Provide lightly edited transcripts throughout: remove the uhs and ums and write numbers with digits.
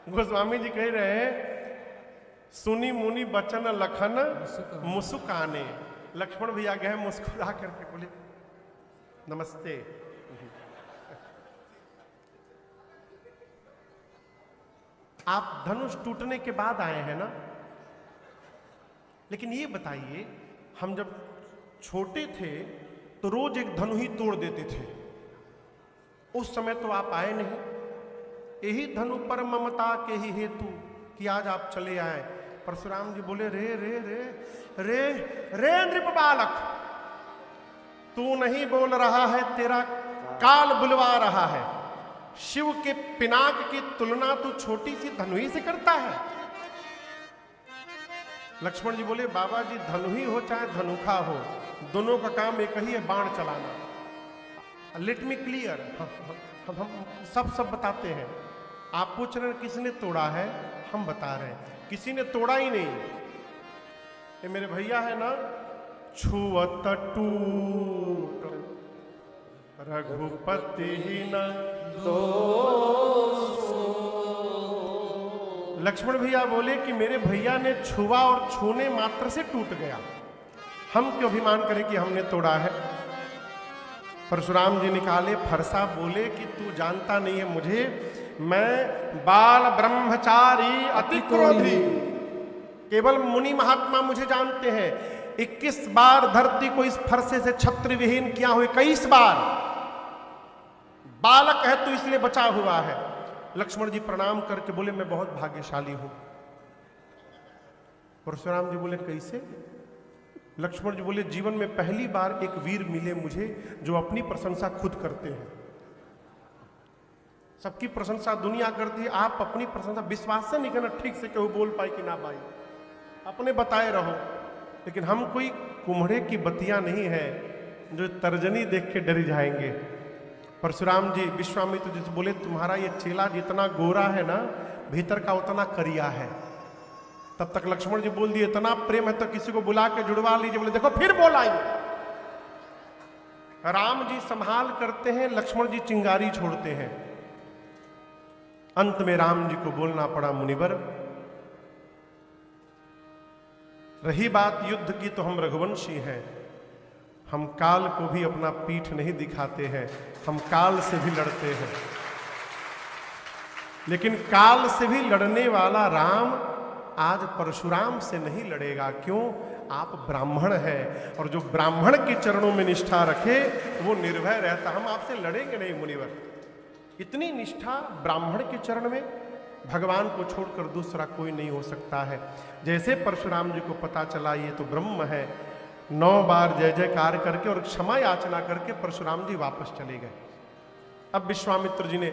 गोस्वामी जी कह रहे हैं, सुनी मुनि बचन लखन मुस्काने। लक्ष्मण भैया गए मुस्कुरा करके बोले नमस्ते। आप धनुष टूटने के बाद आए हैं ना, लेकिन ये बताइए, हम जब छोटे थे तो रोज एक धनु ही तोड़ देते थे, उस समय तो आप आए नहीं। यही धनु पर ममता के ही हेतु कि आज आप चले आए। परशुराम जी बोले रे रे रे रे रे नृप बालक, तू नहीं बोल रहा है, तेरा काल बुलवा रहा है। शिव के पिनाक की तुलना तू छोटी सी धनु ही से करता है। लक्ष्मण जी बोले बाबा जी, धनु ही हो चाहे धनुखा हो, दोनों का काम एक ही है, बाण चलाना। लेट मी क्लियर, हम सब बताते हैं। आप पूछ रहे हैं किसने तोड़ा है, हम बता रहे हैं किसी ने तोड़ा ही नहीं। ये मेरे भैया है ना, छुअत टूट रघुपति ही न दोष। लक्ष्मण भैया बोले कि मेरे भैया ने छुआ और छूने मात्र से टूट गया, हम क्यों अभिमान करें कि हमने तोड़ा है। परशुराम जी निकाले फरसा, बोले कि तू जानता नहीं है मुझे, मैं बाल ब्रह्मचारी अति क्रोधी। केवल मुनि महात्मा मुझे जानते हैं। 21 बार धरती को इस फरसे से छत्र विहीन किया हुए, 21 बार। बालक है तो इसलिए बचा हुआ है। लक्ष्मण जी प्रणाम करके बोले मैं बहुत भाग्यशाली हूं। परशुराम जी बोले कैसे? लक्ष्मण जी बोले जीवन में पहली बार एक वीर मिले मुझे जो अपनी प्रशंसा खुद करते हैं। सबकी प्रशंसा दुनिया करती है, आप अपनी प्रशंसा विश्वास से नहीं करना ठीक से केहू बोल पाए कि ना पाए, अपने बताए रहो। लेकिन हम कोई कुम्हड़े की बतिया नहीं है जो तर्जनी देख के डरी जाएंगे। परशुराम जी विश्वामित्र जी से बोले तुम्हारा ये चेला जितना गोरा है ना, भीतर का उतना करिया है। तब तक लक्ष्मण जी बोल दिए इतना प्रेम है तो किसी को बुला के जुड़वा लीजिए। बोले देखो फिर बोलाई। राम जी संभाल करते हैं, लक्ष्मण जी चिंगारी छोड़ते हैं। अंत में राम जी को बोलना पड़ा मुनिवर, रही बात युद्ध की तो हम रघुवंशी हैं, हम काल को भी अपना पीठ नहीं दिखाते हैं, हम काल से भी लड़ते हैं। लेकिन काल से भी लड़ने वाला राम आज परशुराम से नहीं लड़ेगा। क्यों? आप ब्राह्मण हैं, और जो ब्राह्मण के चरणों में निष्ठा रखे वो निर्भय रहता। हम आपसे लड़ेंगे नहीं मुनिवर। इतनी निष्ठा ब्राह्मण के चरण में, भगवान को छोड़कर दूसरा कोई नहीं हो सकता है। जैसे परशुराम जी को पता चला ये तो ब्रह्म है, 9 बार जय जयकार करके और क्षमा याचना करके परशुराम जी वापस चले गए। अब विश्वामित्र जी ने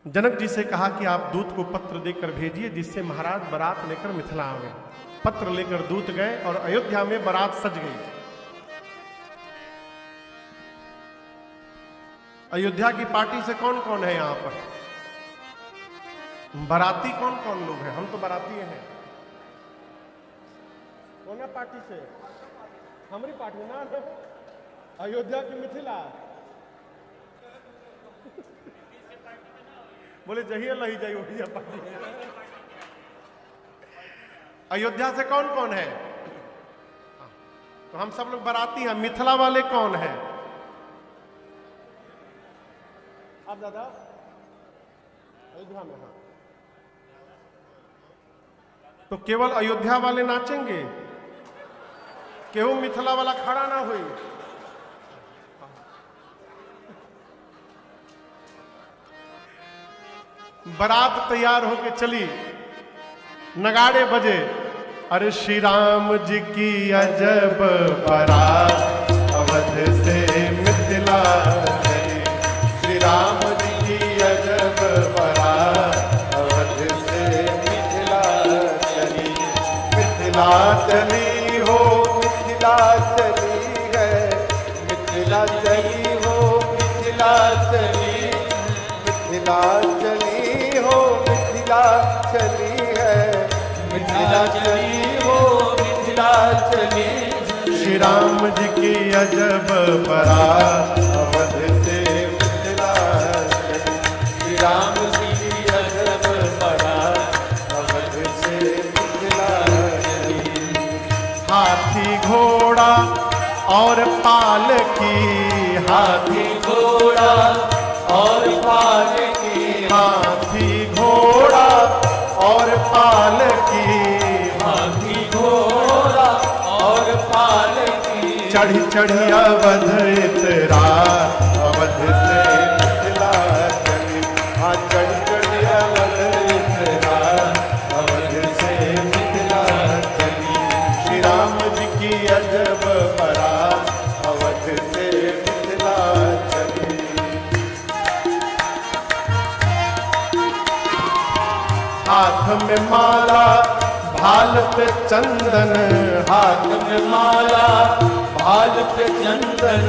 जनक जी से कहा कि आप दूत को पत्र देकर भेजिए जिससे महाराज बारात लेकर मिथिला आ गए। पत्र लेकर दूत गए और अयोध्या में बारात सज गई। अयोध्या की पार्टी से कौन कौन है यहां पर? बाराती कौन कौन लोग हैं? हम तो बाराती हैं। कौन है पार्टी से? हमारी पार्टी ना, अयोध्या की मिथिला। बोले जहिया लही जाइए वही पार्टी। अयोध्या से कौन कौन है? तो हम सब लोग बाराती हैं। मिथिला वाले कौन है? आप दादा अयोध्या में? हाँ, तो केवल अयोध्या वाले नाचेंगे, केहू मिथिला वाला खड़ा ना हुई। बारात तैयार होके चली, नगाड़े बजे, अरे श्री राम जी की अजब बारात अवध से मिथिला चली। श्री राम जी की अजब बारात अवध से मिथिला चली। मिथिला चली हो मिथिला चली है, मिथिला चली हो मिथिला चली, मिथिला चली हो मिथिला चली है, मिथिला चली हो मिथिला चली। श्री राम जी की अजब बारात अवध से मिथिला चली। श्री राम जी की अजब पालकी, हाथी घोड़ा और पालकी, हाथी घोड़ा और पालकी, हाथी घोड़ा और पालकी, चढ़ी चढ़ी अवध इतरा, अवध से मिथिला चली। हाँ चढ़ी चढ़ी अवध इतरा, अवध से मिथिला चली। श्री राम जी की अजब बारात, अवध से मिथिला चली। हाथ में माला भाल पे चंदन, हाथ में माला भाल पे चंदन,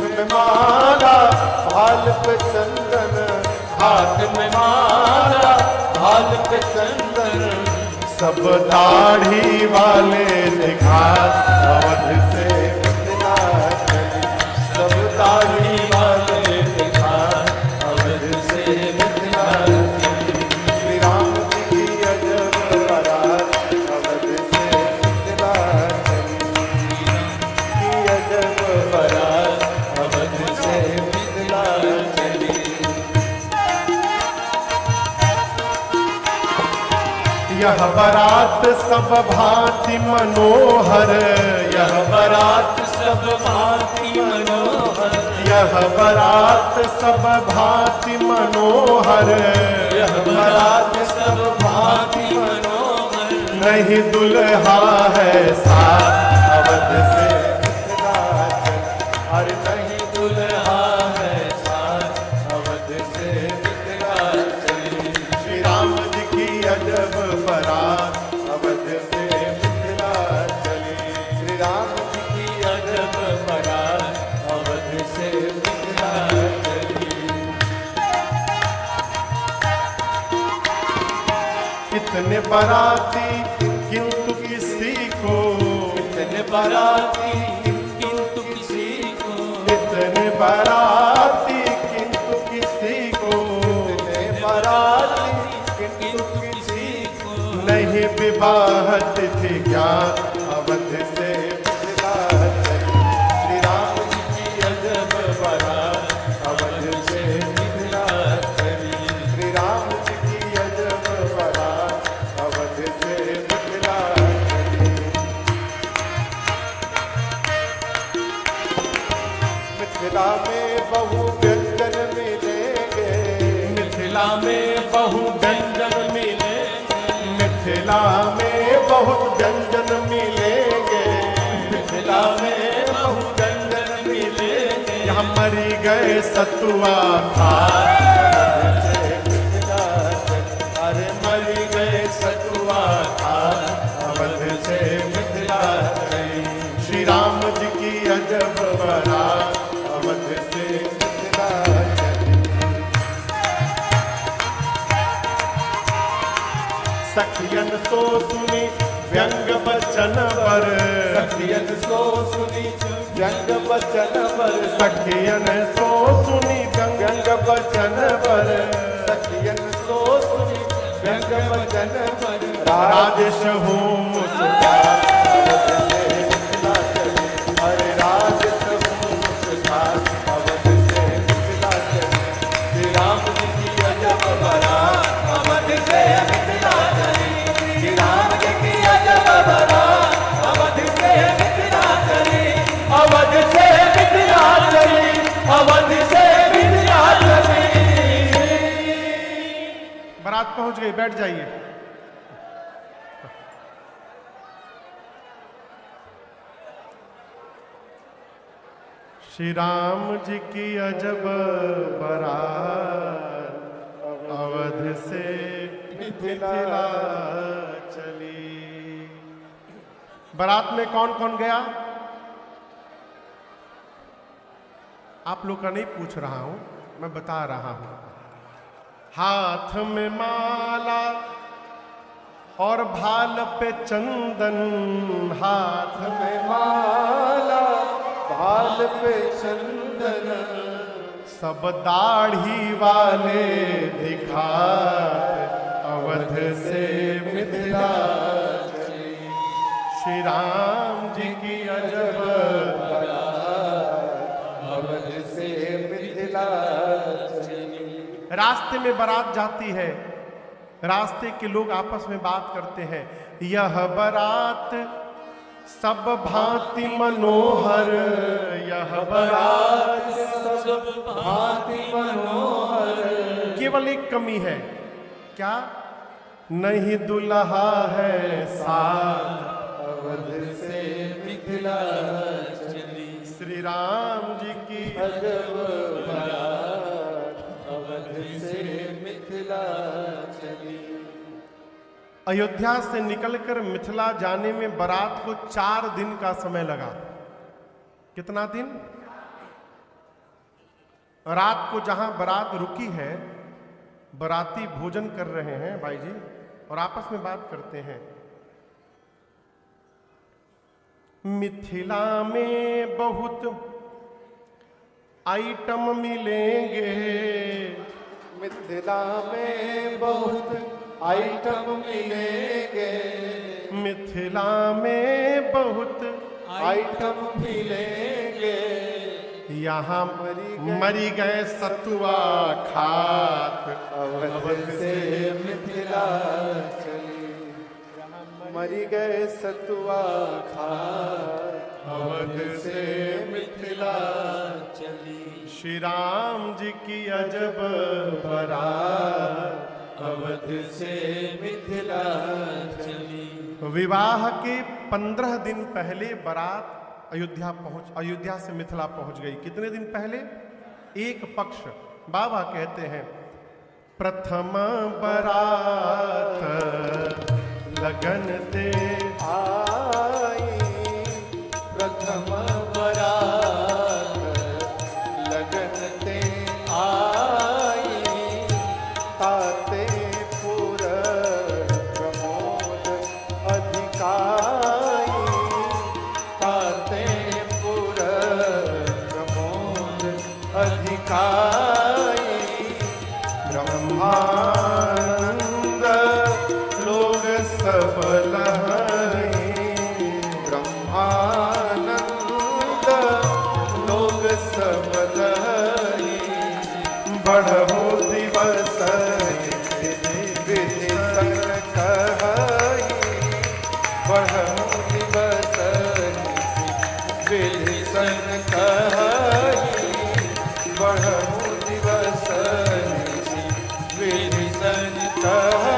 में माला भाल पे चंदन, हाथ में माला भाल पे चंदन, सब दाढ़ी वाले दिखा, अवध से मिथिला चली। सब दाढ़ी वाले दिखा, अवध से मिथिला चली। श्री राम जी की अजब बारात, अवध से मिथिला चली। की अजब बारात, अवध से मिथिला चली। यह बारात सब भांति मनोहर, यह बारात सब भांति मनोहर, यह बारात सब भांति मनोहर, यह बारात सब भांति मनोहर, नहीं दुल्हा है साथ, अवध से मिथिला चली। अरे नहीं दुल्हा है साथ, अवध से मिथिला चली। श्री राम जी की अजब बारात, अवध से मिथिला चली। श्री राम जी की अजब बारात, अवध से मिथिला चली। कितने बाराती किंतु किसी को, इतने बाराती किंतु किसी को, इतने बाराती किंतु किसी को, इतने बाराती किंतु किसी को, नहीं विवाह तिथि ज्ञात, अवध से मिथिला चली। श्री राम जी की अजब बारात, अवध से मिथिला चली। श्री राम जी की अजब बारात, अवध से मिथिला चली। मिथिला में बहु व्यंजन मिलेंगे, मिथिला में बहु व्यंजन मिलेंगे, मिथिला में बहुत व्यंजन मिलेंगे, मिथिला में बहु व्यंजन मिलेंगे। यहाँ मरी गए सतुआ खा, अरे मरी गए सतुआ खा, अवध से मिथिला चली। श्री राम जी की अजब बारात, अवध से मिथिला चली। सखियन सो सुनी व्यंग बचन पर, सखियन सो सुनी व्यंग बचन पर, सखियन सो सुनी व्यंग बचन पर, सखियन सो सुनी व्यंग बचन पर, राजेश हूँ मुस्कान, अवध से मिथिला चली। अरे राजेश हूँ मुस्कान, अवध से मिथिला चली। श्री राम जी की अजब बारात, अवध से मिथिला चली। श्री राम जी की अजब बारात, अवध से मिथिला चली। अवध से मिथिला चली, अवध से मिथिला चली। बारात पहुंच गई, बैठ जाइए। श्री राम जी की अजब बारात, अवध से मिथिला चली। बारात में कौन कौन गया? आप लोग का नहीं पूछ रहा हूं, मैं बता रहा हूं। हाथ में माला और भाल पे चंदन, हाथ में माला भाल पे चंदन, सब दाढ़ी वाले दिखात, अवध से मिथिला चली। श्री राम जी की अजब रास्ते में बारात जाती है, रास्ते के लोग आपस में बात करते हैं, यह बारात सब भांति मनोहर, यह बारात सब भांति मनोहर। केवल एक कमी है, क्या? नहीं दुल्हा है साथ, अवध से मिथिला चली, श्री राम जी की अजब बारात, अवध से मिथिला चली। अयोध्या से निकलकर मिथिला जाने में बारात को 4 दिन का समय लगा। कितना दिन? रात को जहां बारात रुकी है, बाराती भोजन कर रहे हैं भाई जी, और आपस में बात करते हैं। मिथिला में बहुत आइटम मिलेंगे, मिथिला में बहुत आइटम मिलेंगे, मिथिला में बहुत आइटम मिलेंगे। यहाँ मरी गए सतुआ खात, अवध से मिथिला चली, मरी गए सतुआ खात, अवध से मिथिला चली। श्री राम जी की अजब बारात, अवध से मिथिला चली। विवाह के 15 दिन पहले बारात अयोध्या से मिथिला पहुंच गई। कितने दिन पहले? एक पक्ष। बाबा कहते हैं, प्रथम बारात लगन दे आई, प्रथम बारात लगन ते आई, ताते पुर प्रमोद अधिकाई, ताते पुर प्रमोद अधिकाई। ब्रह्मानंद लोग सब लहरी, ब्रह्मानंद लोग सब लहरी, बढ़ो दिवस विधि संग कहई, बढ़ो दिवस विधि संग कहई, बढ़ो दिवस विधि संग कहई।